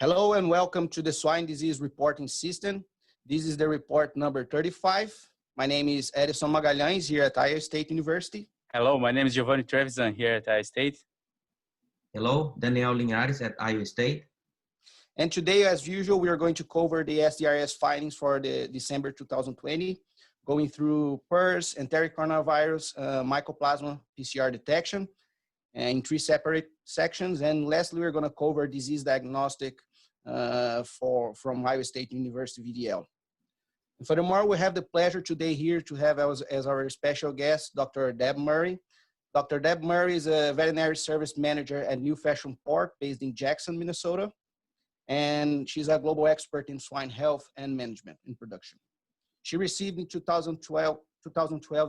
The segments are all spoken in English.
Hello and welcome to the Swine Disease Reporting System. This is the report number 35. My name is Edson Magalhães here at Iowa State University. Hello, my name is Giovanni Trevisan here at Iowa State. Hello, Daniel Linhares at Iowa State. And today, as usual, we are going to cover the SDRS findings for the December 2020, going through PRRS, enteric coronavirus, Mycoplasma PCR detection in 3 separate sections. And lastly, we're going to cover disease diagnostic from Iowa State University VDL. And furthermore, we have the pleasure today here to have as our special guest, Dr. Deb Murray. Dr. Deb Murray is a veterinary service manager at New Fashion Pork based in Jackson, Minnesota. And she's a global expert in swine health and management in production. She received in 2012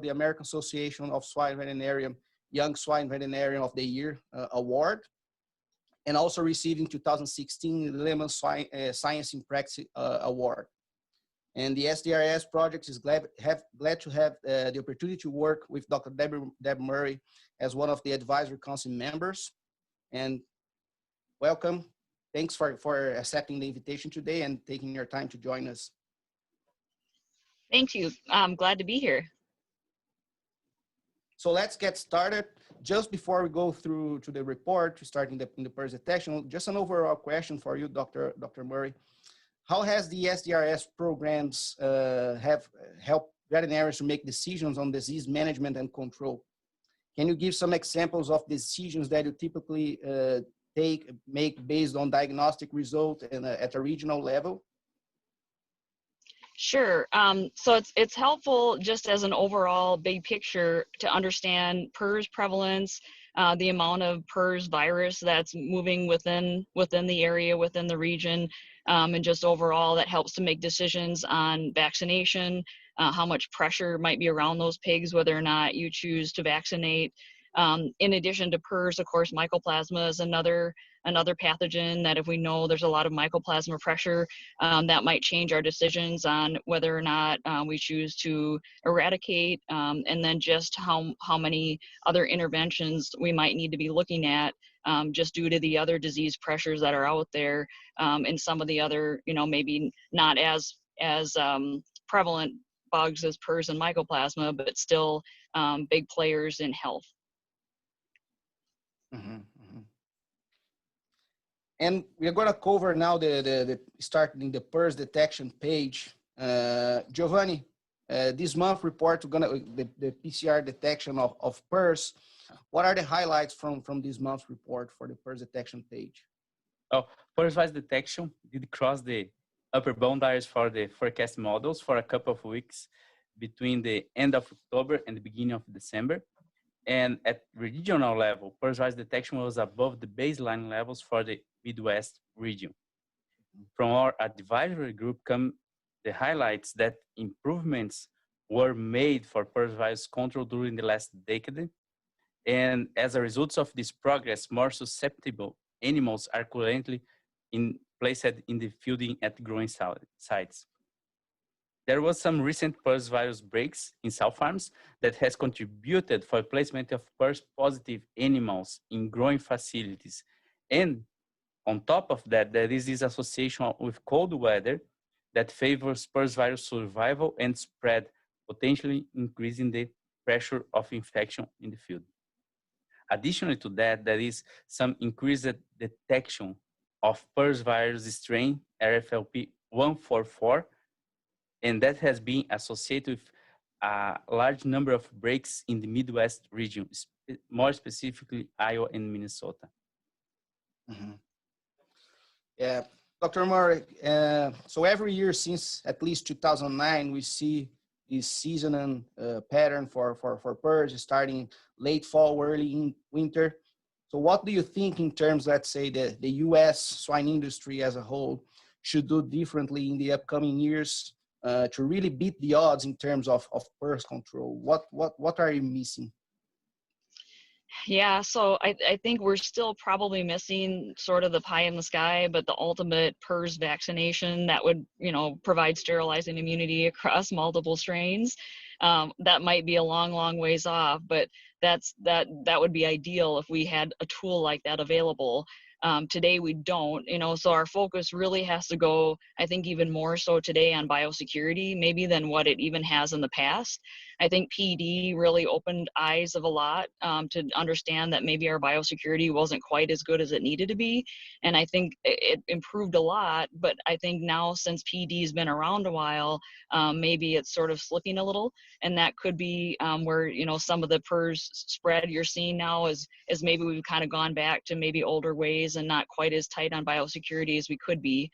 the American Association of Swine Veterinarian Young Swine Veterinarian of the Year award, and also received in 2016 the Lemon Science in Practice award. And the SDRS project is glad to have the opportunity to work with Dr. Deb Murray as one of the advisory council members. And welcome. Thanks for accepting the invitation today and taking your time to join us. Thank you. I'm glad to be here. So let's get started. Just before we go through to the report, to start in the PRRS detection, just an overall question for you, Dr. Murray. How has the SDRS programs have helped veterinarians to make decisions on disease management and control? Can you give some examples of decisions that you typically make based on diagnostic result and at a regional level? Sure. So it's helpful just as an overall big picture to understand PRRS prevalence, the amount of PRRS virus that's moving within the area, within the region, and just overall that helps to make decisions on vaccination, how much pressure might be around those pigs, whether or not you choose to vaccinate. In addition to PRRS, of course, Mycoplasma is another pathogen that if we know there's a lot of Mycoplasma pressure, that might change our decisions on whether or not we choose to eradicate, and then just how many other interventions we might need to be looking at just due to the other disease pressures that are out there, and some of the other, maybe not as prevalent bugs as PRRS and Mycoplasma, but still big players in health. Mm-hmm, mm-hmm. And we're going to cover now the starting the PRRS detection page. Giovanni, this month report, we're going to the PCR detection of PRRS. What are the highlights from this month's report for the PRRS detection page? Oh, PRRS detection did cross the upper boundaries for the forecast models for a couple of weeks between the end of October and the beginning of December. And at regional level, PRRS detection was above the baseline levels for the Midwest region. From our advisory group come the highlights that improvements were made for PRRS control during the last decade. And as a result of this progress, more susceptible animals are currently placed in the fielding at growing sites. There was some recent PRRS breaks in sow farms that has contributed for placement of PRRS positive animals in growing facilities. And on top of that, there is this association with cold weather that favors PRRS survival and spread, potentially increasing the pressure of infection in the field. Additionally to that, there is some increased detection of PRRS strain RFLP 144, and that has been associated with a large number of breaks in the Midwest region, more specifically Iowa and Minnesota. Mm-hmm. Yeah, Dr. Murray, so every year since at least 2009, we see this seasonal pattern for PRRS starting late fall, early in winter. So what do you think in terms, let's say, the U.S. swine industry as a whole should do differently in the upcoming years to really beat the odds in terms of PRRS control? What are you missing? Yeah, so I think we're still probably missing sort of the pie in the sky, but the ultimate PRRS vaccination that would, provide sterilizing immunity across multiple strains. That might be a long ways off, but that would be ideal if we had a tool like that available. Today we don't, so our focus really has to go, I think, even more so today on biosecurity, maybe than what it even has in the past. I think PD really opened eyes of a lot to understand that maybe our biosecurity wasn't quite as good as it needed to be. And I think it improved a lot, but I think now since PD's been around a while, maybe it's sort of slipping a little. And that could be where, some of the PRRS spread you're seeing now is maybe we've kind of gone back to maybe older ways and not quite as tight on biosecurity as we could be.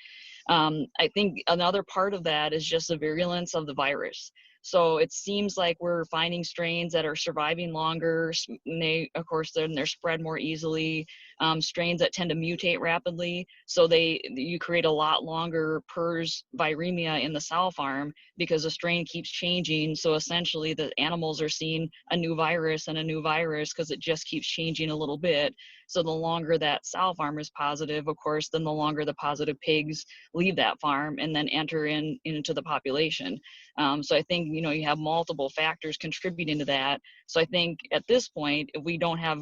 I think another part of that is just the virulence of the virus. So it seems like we're finding strains that are surviving longer. And of course, they're spread more easily. Strains that tend to mutate rapidly. So you create a lot longer PRRS viremia in the sow farm because the strain keeps changing. So essentially the animals are seeing a new virus and a new virus because it just keeps changing a little bit. So the longer that sow farm is positive, of course, then the longer the positive pigs leave that farm and then enter into the population. So I think, you have multiple factors contributing to that. So I think at this point, if we don't have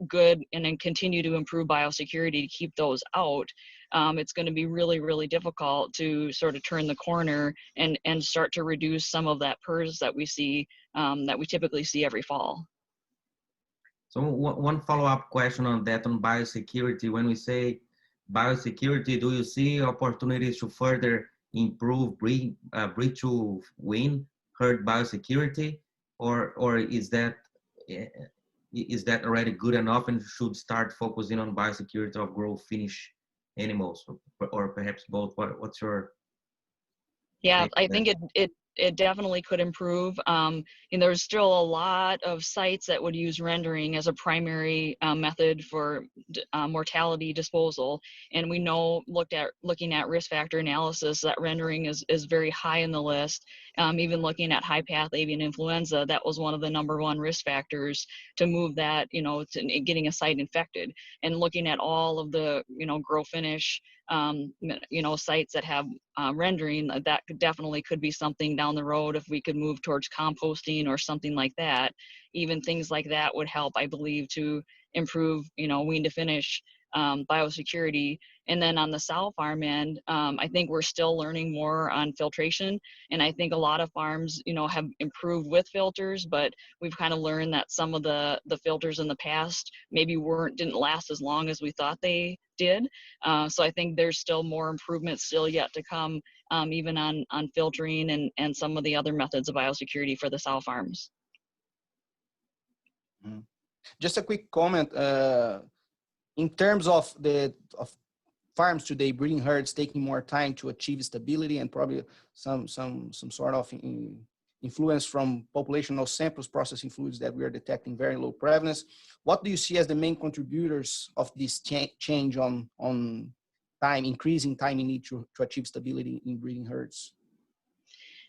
good and then continue to improve biosecurity to keep those out, it's going to be really, really difficult to sort of turn the corner and start to reduce some of that PRRS that we see, that we typically see every fall. So one follow-up question on that, on biosecurity. When we say biosecurity, do you see opportunities to further improve breed to wean herd biosecurity, or is that already good enough and should start focusing on biosecurity of grow finish animals, or perhaps both? What's your? Yeah, I think it definitely could improve. And there's still a lot of sites that would use rendering as a primary method for mortality disposal. And we know, looking at risk factor analysis, that rendering is very high in the list. Even looking at high path avian influenza, that was one of the #1 risk factors to move that, to getting a site infected. And looking at all of the, grow finish, sites that have rendering, that definitely could be something down the road if we could move towards composting or something like that. Even things like that would help, I believe, to improve, wean to finish biosecurity. And then on the sow farm end, I think we're still learning more on filtration. And I think a lot of farms, have improved with filters, but we've kind of learned that some of the filters in the past maybe didn't last as long as we thought they did. So I think there's still more improvements still yet to come, even on filtering and some of the other methods of biosecurity for the sow farms. Just a quick comment. In terms of farms today, breeding herds taking more time to achieve stability and probably some sort of influence from populational samples, processing fluids that we are detecting very low prevalence. What do you see as the main contributors of this change on time, increasing time in need to achieve stability in breeding herds?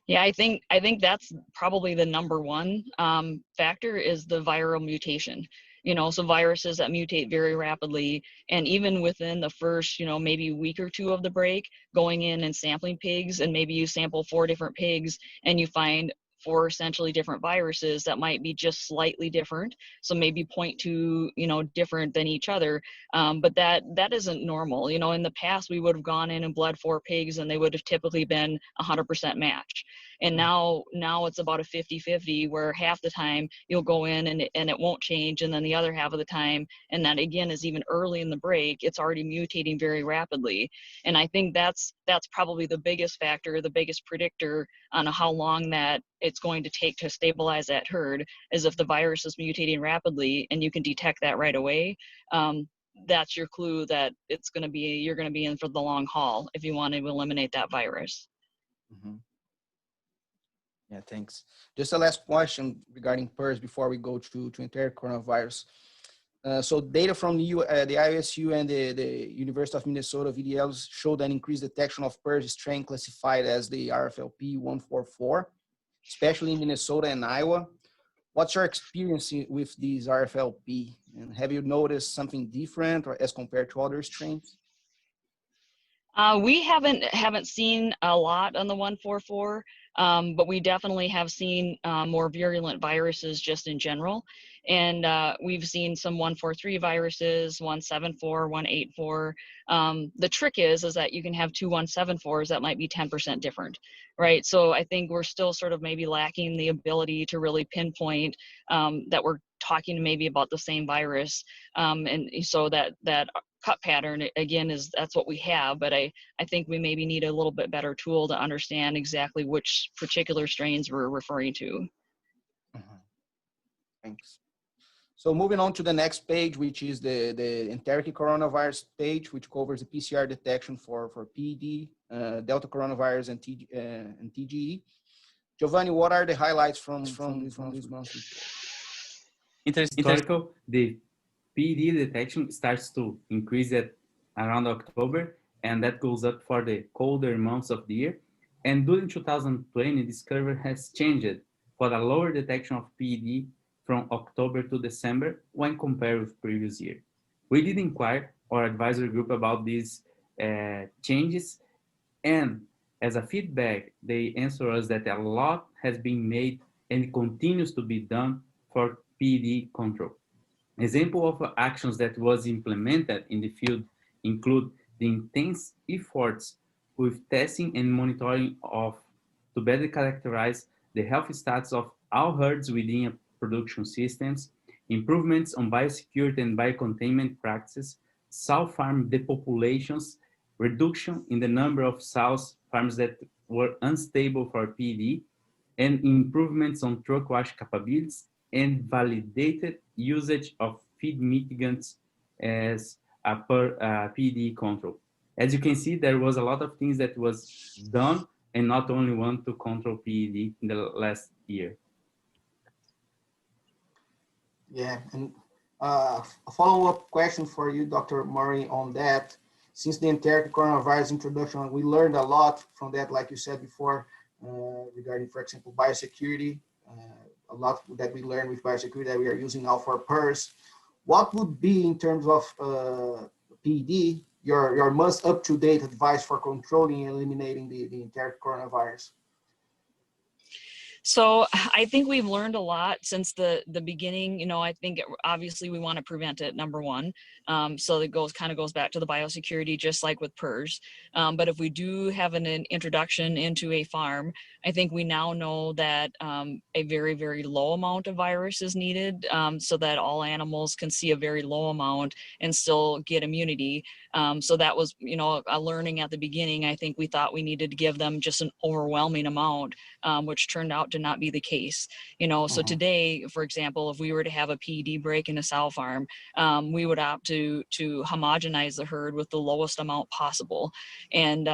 Yeah, I think that's probably the #1 factor is the viral mutation. So viruses that mutate very rapidly, and even within the first, maybe week or two of the break, going in and sampling pigs, and maybe you sample 4 different pigs and you find 4 essentially different viruses that might be just slightly different. So maybe 0.2, different than each other. But that isn't normal. In the past, we would have gone in and bled 4 pigs and they would have typically been 100% match. And now it's about a 50-50, where half the time you'll go in and it won't change. And then the other half of the time, and that again is even early in the break, it's already mutating very rapidly. And I think that's probably the biggest factor, the biggest predictor on how long that it's going to take to stabilize that herd, is if the virus is mutating rapidly and you can detect that right away. That's your clue that you're going to be in for the long haul if you want to eliminate that virus. Mm-hmm. Yeah, thanks. Just a last question regarding PRRS before we go to enteric coronavirus. So data from the IOSU and the University of Minnesota VDLs showed an increased detection of PRRS strain classified as the RFLP 144, especially in Minnesota and Iowa. What's your experience with these RFLP? And have you noticed something different or as compared to other strains? We haven't seen a lot on the 144. But we definitely have seen more virulent viruses just in general. And we've seen some 143 viruses, 174, 184. The trick is that you can have two 174s that might be 10% different, right? So I think we're still sort of maybe lacking the ability to really pinpoint that we're talking maybe about the same virus. And so that cut pattern, again, that's what we have, but I think we maybe need a little bit better tool to understand exactly which particular strains we're referring to. Thanks. So moving on to the next page, which is the enteric coronavirus page, which covers the PCR detection for PED, delta coronavirus, and TGE. Giovanni, what are the highlights from this month's report? Historical, the PED detection starts to increase at around October, and that goes up for the colder months of the year. And during 2020, this curve has changed for a lower detection of PED from October to December when compared with previous year. We did inquire our advisory group about these changes, and as a feedback, they answer us that a lot has been made and continues to be done for PED control. Example of actions that was implemented in the field include the intense efforts with testing and monitoring to better characterize the health status of all herds within production systems, improvements on biosecurity and biocontainment practices, sow farm depopulations, reduction in the number of sow farms that were unstable for PED, and improvements on truck wash capabilities, and validated usage of feed mitigants as a PED control. As you can see, there was a lot of things that was done, and not only one to control PED in the last year. Yeah, and a follow-up question for you, Dr. Murray, on that. Since the enteric coronavirus introduction, we learned a lot from that, like you said before, regarding, for example, biosecurity. A lot that we learned with biosecurity that we are using now for PRRS. What would be, in terms of PED, your most up-to-date advice for controlling and eliminating the enteric coronavirus? So I think we've learned a lot since the beginning. You know, I think obviously we want to prevent it, number one. So it kind of goes back to the biosecurity, just like with PRRS. But if we do have an introduction into a farm, I think we now know that a very, very low amount of virus is needed, so that all animals can see a very low amount and still get immunity. So that was, you know, a learning at the beginning. I think we thought we needed to give them just an overwhelming amount, which turned out to not be the case. You know, so today, for example, if we were to have a PED break in a sow farm, we would opt to homogenize the herd with the lowest amount possible. And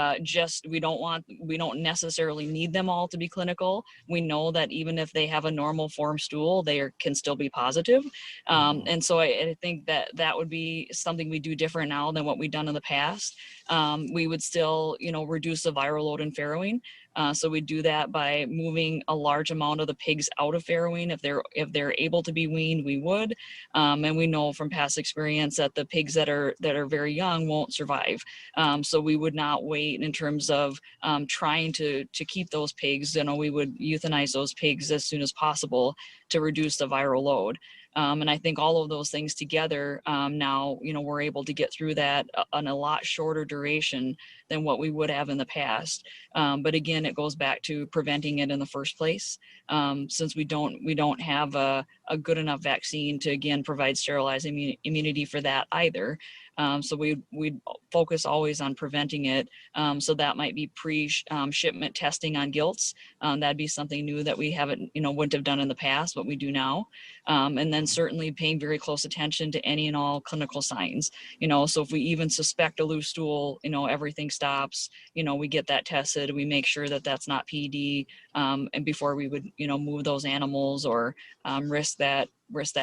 we don't necessarily need them all to be clinical. We know that even if they have a normal form stool, they can still be positive. And so I think that would be something we do different now than what we've done in the past. We would still, you know, reduce the viral load in farrowing. So we do that by moving a large amount of the pigs out of farrowing. If they're able to be weaned, we would. And we know from past experience that the pigs that are very young won't survive. So we would not wait in terms of trying to keep those pigs. You know, we would euthanize those pigs as soon as possible to reduce the viral load. And I think all of those things together, now, you know, we're able to get through that on a lot shorter duration than what we would have in the past. But again, it goes back to preventing it in the first place, since we don't have a good enough vaccine to, again, provide sterilizing immunity for that either. So we'd focus always on preventing it. So that might be pre-shipment testing on gilts. That'd be something new that we haven't, you know, wouldn't have done in the past, but we do now. And then certainly paying very close attention to any and all clinical signs. You know, so if we even suspect a loose stool, you know, everything stops. You know, we get that tested. We make sure that that's not PED, and before we would, you know, move those animals or risk that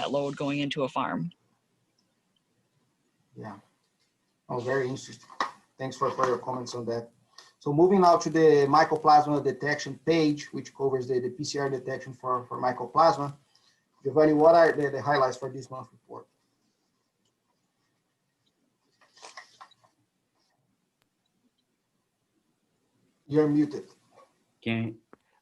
load going into a farm. Yeah. Oh, very interesting. Thanks for your comments on that. So moving now to the Mycoplasma detection page, which covers the PCR detection for Mycoplasma. Giovanni, what are the highlights for this month's report? You're muted. Okay.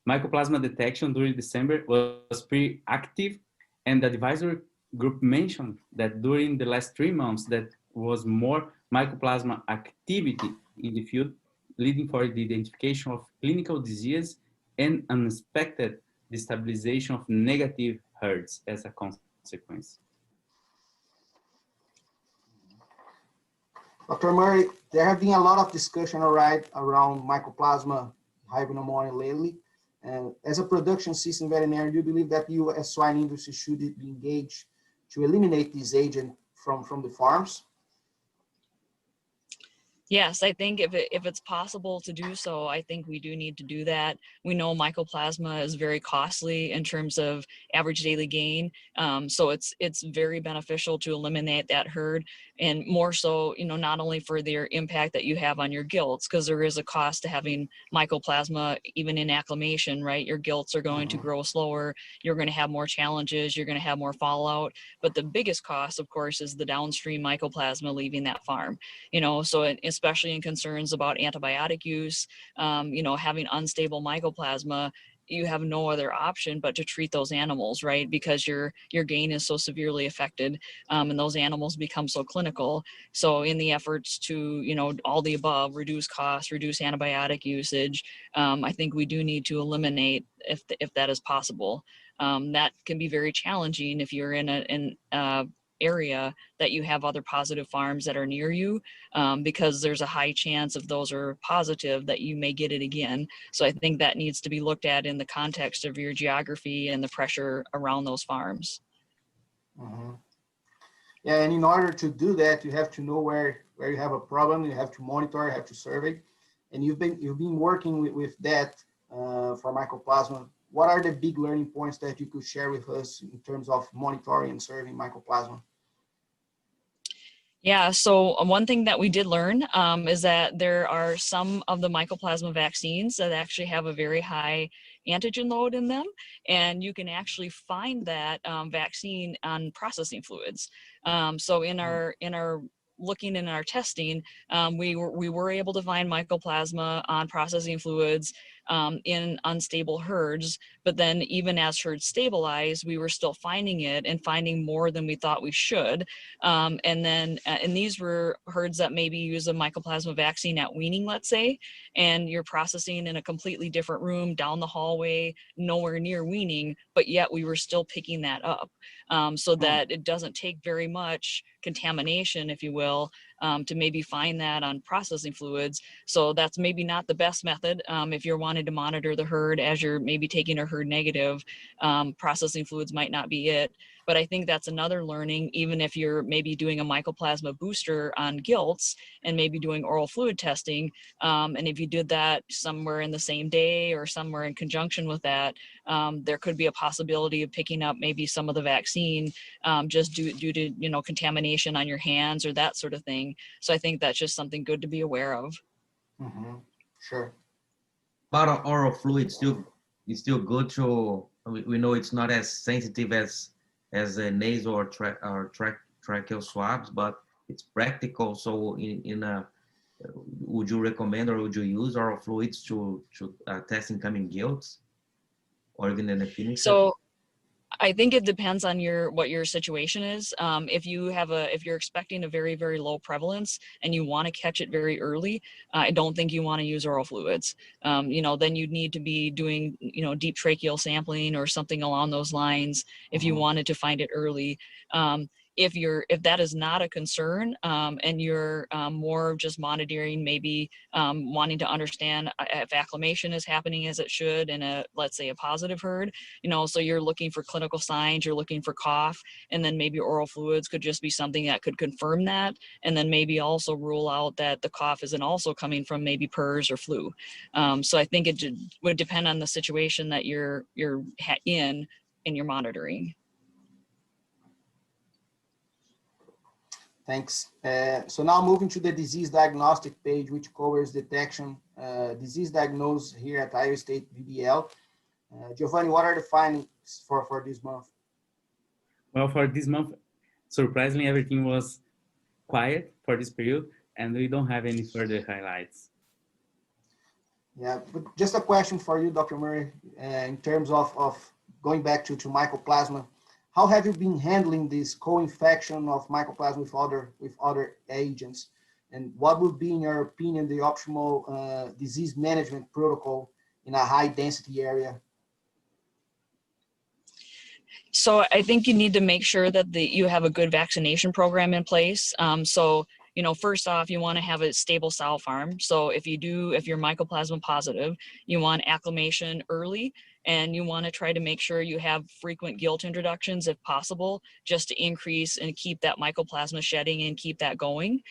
Mycoplasma detection during December was pretty active, and the advisory group mentioned that during the last 3 months that was more Mycoplasma activity in the field, leading for the identification of clinical disease and unexpected destabilization of negative herds as a consequence. Dr. Murray, there have been a lot of discussion around Mycoplasma hyopneumoniae lately. And as a production system veterinarian, do you believe that you as swine industry should be engaged to eliminate this agent from the farms? Yes, I think if it's possible to do so, I think we do need to do that. We know Mycoplasma is very costly in terms of average daily gain, so it's very beneficial to eliminate that herd, and more so, you know, not only for their impact that you have on your gilts, because there is a cost to having Mycoplasma even in acclimation, right? Your gilts are going to grow slower, you're going to have more challenges, you're going to have more fallout, but the biggest cost, of course, is the downstream Mycoplasma leaving that farm. You know, so especially in concerns about antibiotic use, you know, having unstable Mycoplasma, you have no other option but to treat those animals, right? Because your gain is so severely affected, and those animals become so clinical. So in the efforts to, you know, all the above, reduce costs, reduce antibiotic usage, I think we do need to eliminate if that is possible. That can be very challenging if you're in an area that you have other positive farms that are near you, because there's a high chance if those are positive that you may get it again. So I think that needs to be looked at in the context of your geography and the pressure around those farms. Yeah, and in order to do that, you have to know where you have a problem, you have to monitor, you have to survey. And you've been working with that for Mycoplasma. What are the big learning points that you could share with us in terms of monitoring and surveying Mycoplasma? Yeah, so one thing that we did learn is that there are some of the Mycoplasma vaccines that actually have a very high antigen load in them, and you can actually find that vaccine on processing fluids. So in our looking in our testing, we were able to find Mycoplasma on processing fluids in unstable herds, but then even as herds stabilize, we were still finding it and finding more than we thought we should. And these were herds that maybe use a Mycoplasma vaccine at weaning, let's say, and you're processing in a completely different room down the hallway, nowhere near weaning, but yet we were still picking that up. So that it doesn't take very much contamination, if you will, to maybe find that on processing fluids. So that's maybe not the best method if you're wanting to monitor the herd as you're maybe taking a herd negative. Processing fluids might not be it. But I think that's another learning, even if you're maybe doing a Mycoplasma booster on gilts and maybe doing oral fluid testing. And if you did that somewhere in the same day or somewhere in conjunction with that, there could be a possibility of picking up maybe some of the vaccine just due to, you know, contamination on your hands or that sort of thing. So I think that's just something good to be aware of. Sure. But oral fluid is still good to, we know it's not as sensitive as a nasal or tracheal swabs, but it's practical. So would you recommend or would you use oral fluids to test incoming gilts or even in the clinic? So I think it depends on what your situation is. If you're expecting a very, very low prevalence and you want to catch it very early, I don't think you want to use oral fluids. You know, then you'd need to be doing, you know, deep tracheal sampling or something along those lines if you wanted to find it early. If that is not a concern and you're more just monitoring, maybe wanting to understand if acclimation is happening as it should in let's say a positive herd, you know, so you're looking for clinical signs, you're looking for cough, and then maybe oral fluids could just be something that could confirm that, and then maybe also rule out that the cough isn't also coming from maybe PRRS or flu. So I think it would depend on the situation that you're in your monitoring. Thanks. So now moving to the disease diagnostic page, which covers detection, disease diagnosis here at Iowa State VDL. Giovanni, what are the findings for this month? Well, for this month, surprisingly, everything was quiet for this period, and we don't have any further highlights. Yeah, but just a question for you, Dr. Murray, in terms of going back to Mycoplasma. How have you been handling this co-infection of Mycoplasma with other agents? And what would be, in your opinion, the optimal disease management protocol in a high density area? So I think you need to make sure that you have a good vaccination program in place. So, you know, first off, you want to have a stable sow farm. So if you're Mycoplasma positive, you want acclimation early, and you want to try to make sure you have frequent gilt introductions if possible, just to increase and keep that Mycoplasma shedding and keep that going.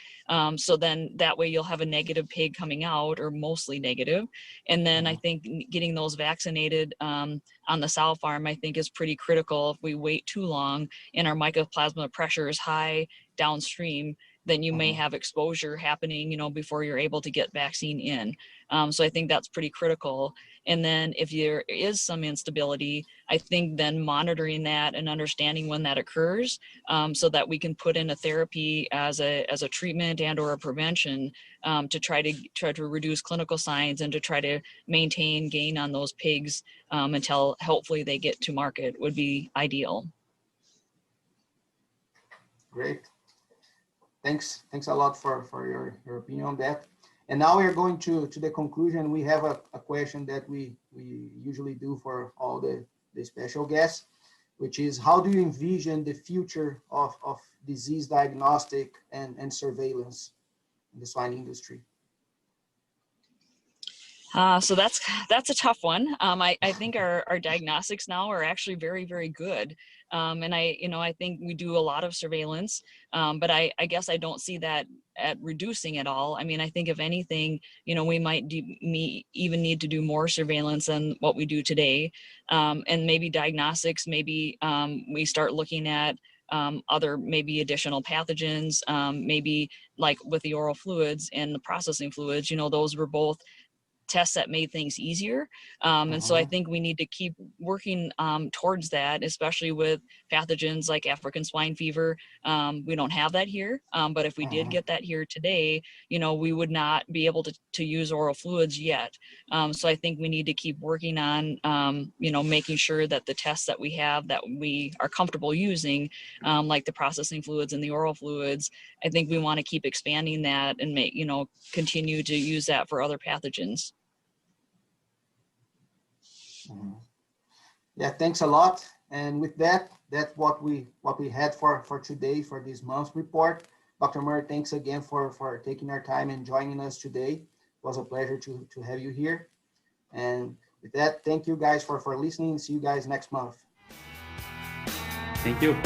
So then that way you'll have a negative pig coming out, or mostly negative. And then I think getting those vaccinated on the sow farm, I think, is pretty critical. If we wait too long and our Mycoplasma pressure is high downstream, then you may have exposure happening, you know, before you're able to get vaccine in. So I think that's pretty critical. And then if there is some instability, I think then monitoring that and understanding when that occurs, so that we can put in a therapy as a treatment and or a prevention, to try to reduce clinical signs and to try to maintain gain on those pigs until hopefully they get to market would be ideal. Great. Thanks a lot for your opinion on that. And now we are going to the conclusion. We have a question that we usually do for all the special guests, which is, how do you envision the future of disease diagnostic and surveillance in the swine industry? So that's a tough one. I think our diagnostics now are actually very, very good. And I think we do a lot of surveillance, but I guess I don't see that at reducing at all. I mean, I think if anything, you know, we might even need to do more surveillance than what we do today. And maybe diagnostics, maybe we start looking at other maybe additional pathogens, maybe like with the oral fluids and the processing fluids, you know, those were both tests that made things easier. And so I think we need to keep working towards that, especially with pathogens like African swine fever. We don't have that here, but if we did get that here today, you know, we would not be able to use oral fluids yet. So I think we need to keep working on, you know, making sure that the tests that we have that we are comfortable using, like the processing fluids and the oral fluids, I think we want to keep expanding that and continue to use that for other pathogens. Yeah, thanks a lot. And with that, that's what we had for today, for this month's report. Dr. Murray, thanks again for taking our time and joining us today. It was a pleasure to have you here. And with that, thank you guys for listening. See you guys next month. Thank you.